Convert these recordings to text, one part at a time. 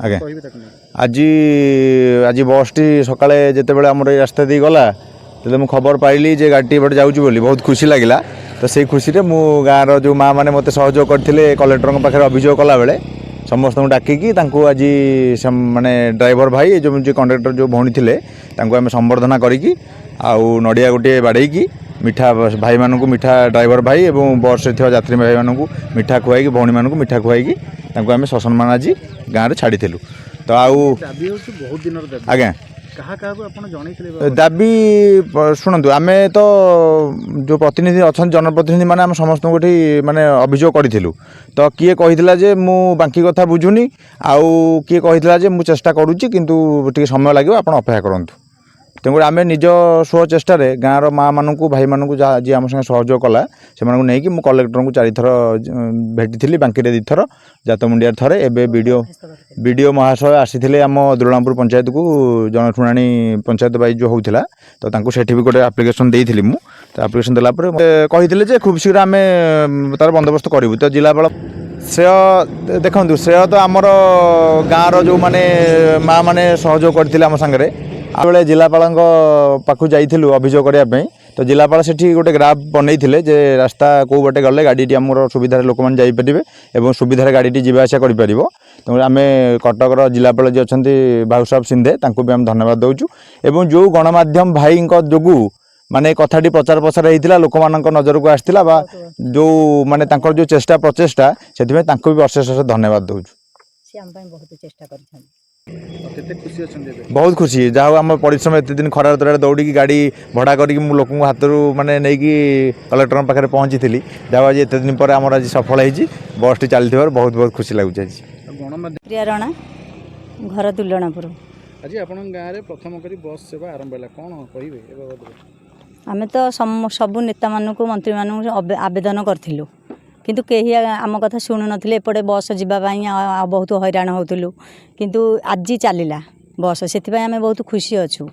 आज्ञा आज आज बस टी सकाଳେ जितेबाला आम रास्ता दी गला तो मुझे खबर पाइली जे गाड़ी बटे जाऊँगी बोली बहुत खुशी लगिला। तो से खुशी रे मु गाँव जो माँ मैंने मत सहयोग करते कलेक्टर पाखे अभियोग कला बेले समस्त डाकिकी आज माने ड्राइवर भाई जो कंडक्टर जो भौणी थे आम संबर्धना करी नड़िया गोटे बाड़े मिठा भाई मानू मिठा ड्राइवर भाई और बस रे यात्री भाई मानू मिठा खुआई भौणी मानू मिठा खुआई आम ससम्मान आज गाँव में छाड़ी तो आज्ञा दाबी शुणु आम तो जो प्रतिनिधि अच्छा जनप्रतिनिधि मैंने आम समस्त गोटे माने अभियोग करूँ तो किए कही जे मु बाकी कथा बुझुनी आउ किए कही जे मु चेष्टा करुच्ची किंतु टे समय लगे आप अपेक्षा करूँ तेणुक आम निज स्व चेष्टा गाँव माँ मानू भाई मानू जहाँ जी आम संगे सहयोग कला से नहीं कि कलेक्टर को 4 थर भेटी बांकी 2 थर जातमुंडिया थे एवं वीडियो महाशय आसी आम दुर्लापुर पंचायत को जनशुणाणी पंचायत वाइज जो होता तो सेठी भी गोटे आप्लिकेसन देती मुझे तो आप्लिकेसन देलापर कही खूब शीघ्र आम तार बंदोबस्त करूँ तो जिलापाल श्रेय देखु श्रेय तो आमर गाँव जो मैंने माँ मैंने सहयोग करते आम सागर आगे जिलापाल पाखु जाइलु अभियोग करने तो जिलापाल से गोटे ग्राफ बनई जे रास्ता कौ बाटे गले गाड़ी आम सुविधा लोक मैंने जापरेंगे और सुविधा गाड़ी जावासा कर तेणु आम कटकर जिलापाल जी अच्छा बाबू साहब सिंधे भी आम धन्यवाद दौचु एवं जो गणमाध्यम भाई जो माने कथाटी प्रचार प्रसार होता लोक नजर को आसाला जो माने जो चेष्टा प्रचेषा से भी अशेष धन्यवाद दौचु बहुत खुशी जहाँ आम परिश्रम एत दिन खरार तरह दौड़ी गाड़ी भड़ा कर लोक हाथ माने नहीं कलेक्टर पाखे पहुँची थी जहाँ आज एत दिन पर आम आज सफल हो बस टी चलती बहुत बहुत खुशी लगुच आज प्रिया राणा घर दुलनापुर आज आप गाँव में प्रथम करी बस सेवा आरंभ है कौन कहे आम तो सबू नेता मानू मंत्री मानू आवेदन करूँ किंतु कहीं आम कथा शुणु नथिले एपटे बस जावाई बहुत हैरान होतलु किंतु आज चलला बस से आम बहुत खुशी अच्छु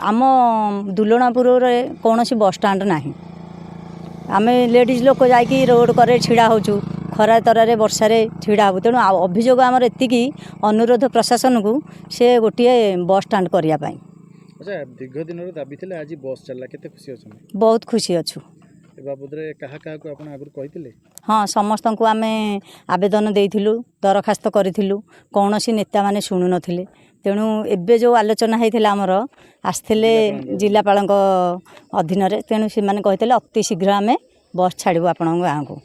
आम दुलनापुर कौन सी बस स्टाण्ड ना आम लेडीज लोक जा रोड करे छिड़ा होचु खरा तरारे वर्षारे छिड़ा हो तेणु अभियोग आमर एति अनुरोध प्रशासन को से गोटे बस स्टाण्ड करने दीर्घ दिन दाबी थे आज बस चलला केते खुशी अच्छा बहुत खुशी अच्छु हाँ समस्त को आम आवेदन देइथिलु दरखास्त करूँ कौन सी नेता माने शुणु नथिले तेणु एबे जो आलोचना होता आमर आसते जिलापाल अधीन तेणु से कही अति शीघ्र आम बस छाड़ू आपण गाँव को।